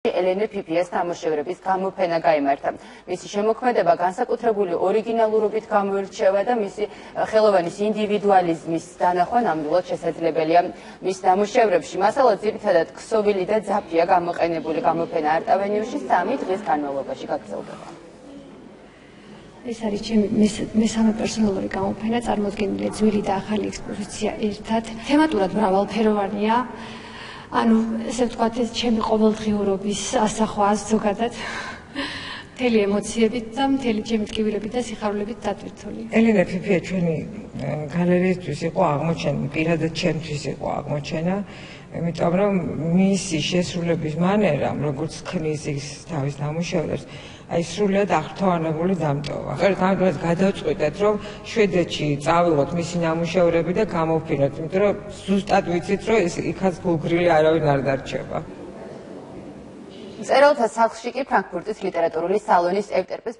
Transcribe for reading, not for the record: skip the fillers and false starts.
ელენე ფიფიას ნამუშევრების გამოფენა გაიმართა. მისი შემოქმედება განსაკუთრებული ორიგინალურობით გამოირჩევა და მისი ხელოვანის ინდივიდუალიზმის დანახვა ნამდვილად შესაძლებელია. მის ნამუშევრებში მასალა ძირითადად ქსოვილი და ძაფია გამოყენებული. გამოფენა არტ-ავენიუში 3 დღის განმავლობაში გაგრძელდება. ეს არის ჩემი მესამე პერსონალური გამოფენა, წარმოდგენილია ძველი და ახალი ექსპოზიცია ერთად. თემატურად მრავალფეროვანია. ანუ ესე ვთქვათ, ეს ჩემი ყოველდღიურობის ასახვაა ზოგადად. მთელი ემოციებით და მთელი ჩემი ტკივილებით და სიხარულებით დატვირთული. ელენე ფიფია ჩვენი გალერეისთვის იყო აღმოჩენა, პირადად ჩემთვის იყო აღმოჩენა, იმიტომ რომ მისი შესრულების მანერამ, როგორც ქმნის ის თავის ნამუშევრებს, აი სრულიად აღფრთოვანებული დამტოვა. ამიტომაც გადავწყვიტეთ, რომ შვედეთში წავიღოთ მისი ნამუშევრები და გამოვფინოთ, იმიტომ რომ ზუსტად ვიცით, რომ ეს იქაც გულგრილი არავინ არ დარჩება. მწერალთა სახლში კი ფრანკფურტის ლიტერატურული სალონის ევტერპეს